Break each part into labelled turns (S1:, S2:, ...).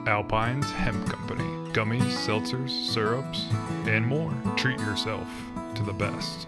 S1: Alpine's Hemp Company. Gummies, seltzers, syrups, and more. Treat yourself to the best.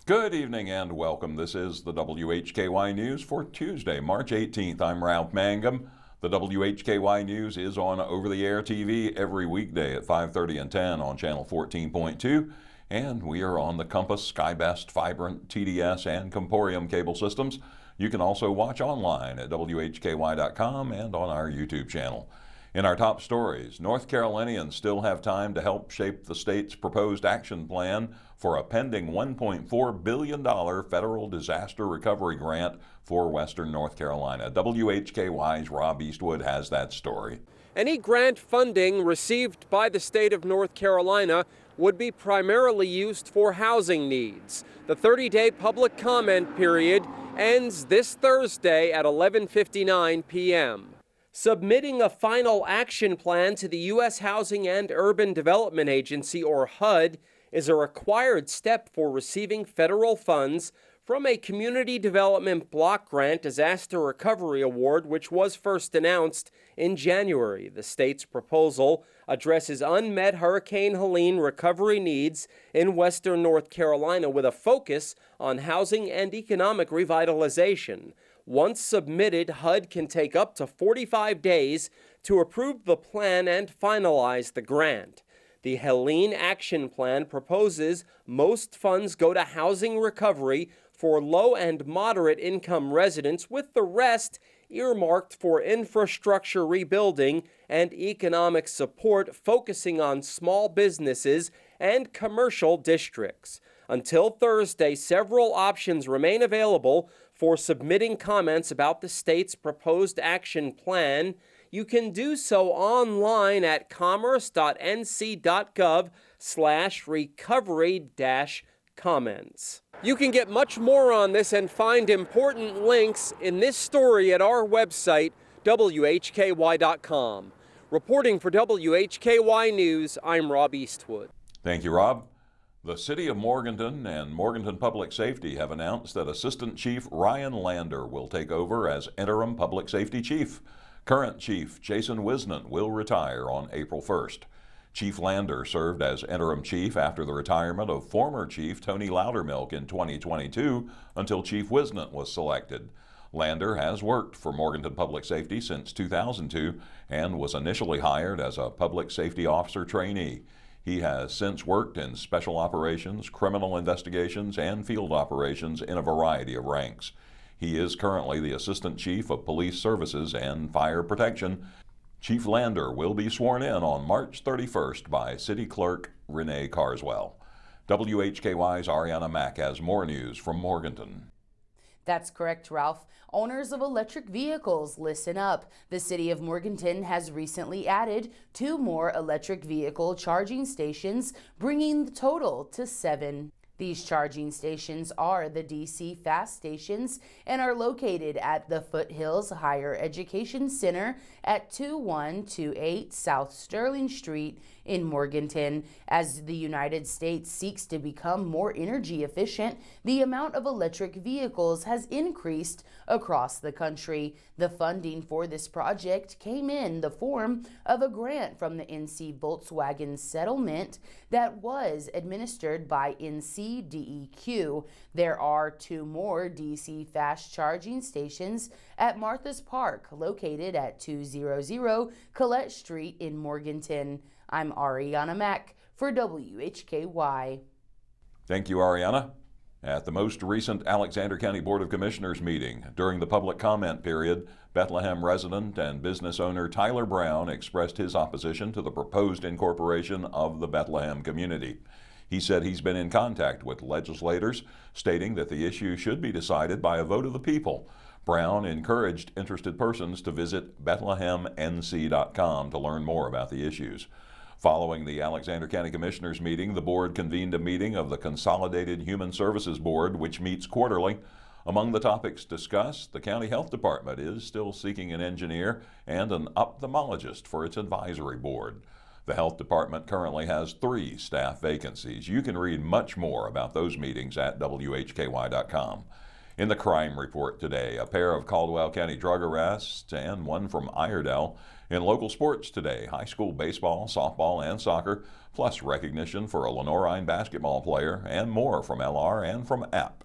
S2: Good evening and welcome. This is the WHKY News for Tuesday, March 18th. I'm Ralph Mangum. The WHKY News is on over-the-air TV every weekday at 5:30 and 10 on channel 14.2. And we are on the Compass, Skybest, Vibrant, TDS, and Comporium cable systems. You can also watch online at WHKY.com and on our YouTube channel. In our top stories, North Carolinians still have time to help shape the state's proposed action plan for a pending $1.4 billion federal disaster recovery grant for Western North Carolina. WHKY's Rob Eastwood has that story.
S3: Any grant funding received by the state of North Carolina would be primarily used for housing needs. The 30-day public comment period ends this Thursday at 11:59 p.m. Submitting a final action plan to the U.S. Housing and Urban Development Agency, or HUD, is a required step for receiving federal funds from a Community Development Block Grant Disaster Recovery Award, which was first announced in January. The state's proposal addresses unmet Hurricane Helene recovery needs in Western North Carolina with a focus on housing and economic revitalization. Once submitted, HUD can take up to 45 days to approve the plan and finalize the grant. The Helene Action Plan proposes most funds go to housing recovery for low and moderate income residents, with the rest earmarked for infrastructure rebuilding and economic support, focusing on small businesses and commercial districts. Until Thursday, several options remain available for submitting comments about the state's proposed action plan. You can do so online at commerce.nc.gov/recovery-comments. You can get much more on this and find important links in this story at our website, WHKY.com. Reporting for WHKY News, I'm Rob Eastwood.
S2: Thank you, Rob. The City of Morganton and Morganton Public Safety have announced that Assistant Chief Ryan Lander will take over as interim Public Safety Chief. Current Chief Jason Whisnant will retire on April 1st. Chief Lander served as interim chief after the retirement of former Chief Tony Loudermilk in 2022 until Chief Whisnant was selected. Lander has worked for Morganton Public Safety since 2002 and was initially hired as a public safety officer trainee. He has since worked in special operations, criminal investigations, and field operations in a variety of ranks. He is currently the Assistant Chief of Police Services and Fire Protection. Chief Lander will be sworn in on March 31st by City Clerk Renee Carswell. WHKY's Arianna Mack has more news from Morganton.
S4: That's correct, Ralph. Owners of electric vehicles, listen up. The City of Morganton has recently added 2 more electric vehicle charging stations, bringing the total to 7. These charging stations are the DC Fast Stations and are located at the Foothills Higher Education Center at 2128 South Sterling Street in Morganton. As the United States seeks to become more energy efficient, the amount of electric vehicles has increased across the country. The funding for this project came in the form of a grant from the NC Volkswagen settlement that was administered by NCDEQ. There are 2 more DC fast charging stations at Martha's Park, located at 200 Collette Street in Morganton. I'm Arianna Mack for WHKY.
S2: Thank you, Arianna. At the most recent Alexander County Board of Commissioners meeting, during the public comment period, Bethlehem resident and business owner Tyler Brown expressed his opposition to the proposed incorporation of the Bethlehem community. He said he's been in contact with legislators, stating that the issue should be decided by a vote of the people. Brown encouraged interested persons to visit BethlehemNC.com to learn more about the issues. Following the Alexander County Commissioners meeting, the board convened a meeting of the Consolidated Human Services Board, which meets quarterly. Among the topics discussed, the County Health Department is still seeking an engineer and an ophthalmologist for its advisory board. The Health Department currently has 3 staff vacancies. You can read much more about those meetings at WHKY.com. In the crime report today, a pair of Caldwell County drug arrests and one from Iredell In local sports today, high school baseball, softball, and soccer, plus recognition for a Lenorine basketball player and more from LR and from AP.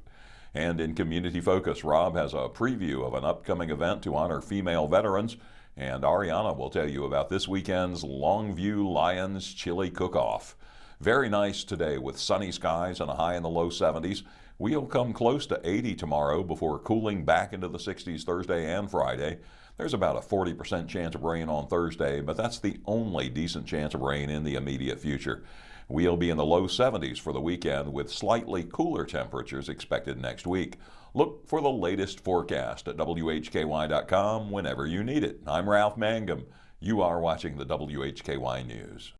S2: And in community focus, Rob has a preview of an upcoming event to honor female veterans, and Arianna will tell you about this weekend's Longview Lions Chili Cook-Off. Very nice today with sunny skies and a high in the low 70s. We'll come close to 80 tomorrow before cooling back into the 60s Thursday and Friday. There's about a 40% chance of rain on Thursday, but that's the only decent chance of rain in the immediate future. We'll be in the low 70s for the weekend with slightly cooler temperatures expected next week. Look for the latest forecast at WHKY.com whenever you need it. I'm Ralph Mangum. You are watching the WHKY News.